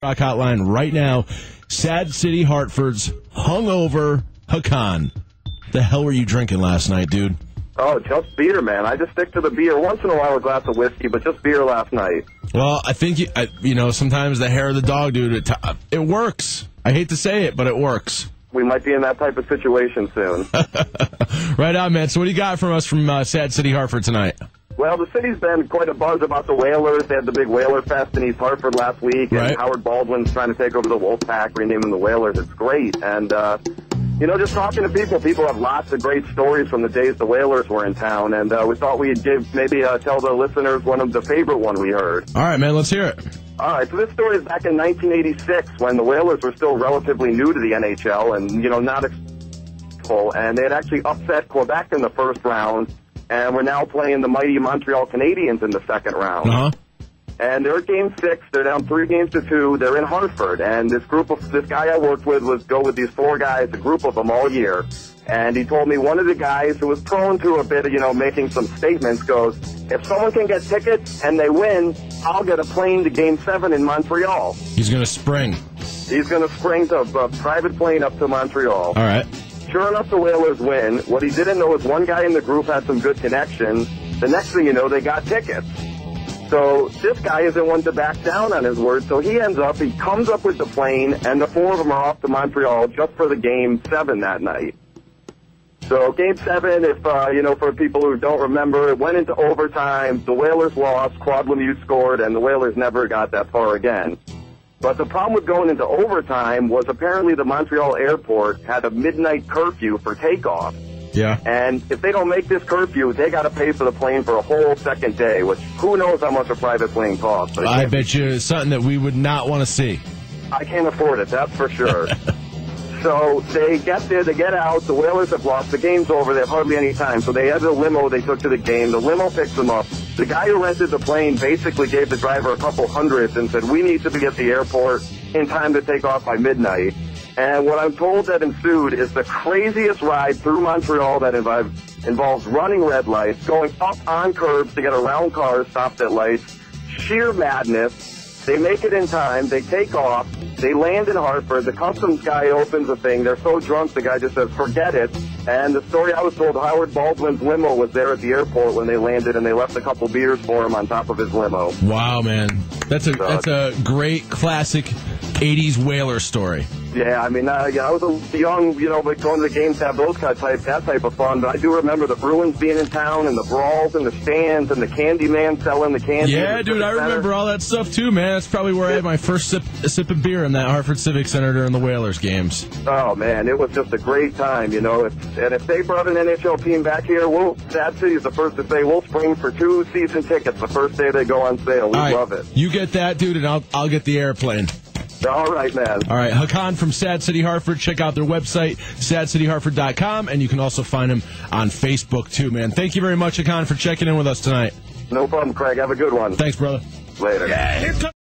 Rock Hotline right now. Sad City Hartford's hungover Hakaan. The hell were you drinking last night, dude? Oh, just beer, man. I just stick to the beer. Once in a while, a glass of whiskey, but just beer last night. Well, I think, sometimes the hair of the dog, dude, it works. I hate to say it, but it works. We might be in that type of situation soon. Right on, man. So what do you got from us from Sad City Hartford tonight? Well, the city's been quite a buzz about the Whalers. They had the big Whaler Fest in East Hartford last week, and Howard Baldwin's trying to take over the Wolfpack, renaming the Whalers. It's great. And, just talking to people have lots of great stories from the days the Whalers were in town, and we thought we'd tell the listeners one of the favorite one we heard. All right, man, let's hear it. All right, so this story is back in 1986 when the Whalers were still relatively new to the NHL and, not full, and they had actually upset Quebec in the first round, and we're now playing the mighty Montreal Canadiens in the second round. Uh-huh. And they're at Game 6. They're down 3-2. They're in Hartford, and this guy I worked with was go with these four guys, a group of them all year. And he told me one of the guys who was prone to a bit of, making some statements goes, if someone can get tickets and they win, I'll get a plane to Game 7 in Montreal. He's going to spring. He's going to spring to a private plane up to Montreal. All right. Sure enough, the Whalers win. What he didn't know is one guy in the group had some good connections. The next thing you know, they got tickets. So this guy isn't one to back down on his word. So he comes up with the plane, and the four of them are off to Montreal just for the Game 7 that night. So Game 7, if, for people who don't remember, it went into overtime. The Whalers lost, Claude Lemieux scored, and the Whalers never got that far again. But the problem with going into overtime was apparently the Montreal airport had a midnight curfew for takeoff. Yeah. And if they don't make this curfew, they got to pay for the plane for a whole second day, which who knows how much a private plane costs. But I bet you it's something that we would not want to see. I can't afford it, that's for sure. So they get there, they get out, the Whalers have lost, the game's over, they have hardly any time. So they had a limo they took to the game, the limo picks them up. The guy who rented the plane basically gave the driver a couple hundreds and said, we need to be at the airport in time to take off by midnight. And what I'm told that ensued is the craziest ride through Montreal that involves running red lights, going up on curbs to get around cars stopped at lights, sheer madness. They make it in time, they take off, they land in Hartford, the customs guy opens the thing, they're so drunk the guy just says, forget it. And the story I was told, Howard Baldwin's limo was there at the airport when they landed, and they left a couple beers for him on top of his limo. Wow, man. That's a great classic 80s Whaler story. Yeah, I mean, I was young, but going to the games to have that type of fun. But I do remember the Bruins being in town and the brawls in the stands and the candy man selling the candy. Yeah, dude, I remember all that stuff too, man. That's probably where I had my first sip of beer in that Hartford Civic Center during the Whalers games. Oh, man, it was just a great time, And if they brought an NHL team back here, Sad City is the first to say, we'll spring for 2 season tickets the first day they go on sale. We love it. You get that, dude, and I'll get the airplane. All right, man. All right, Hakaan from Sad City Hartford. Check out their website, sadcityhartford.com, and you can also find him on Facebook, too, man. Thank you very much, Hakaan, for checking in with us tonight. No problem, Craig. Have a good one. Thanks, brother. Later. Yeah, here comes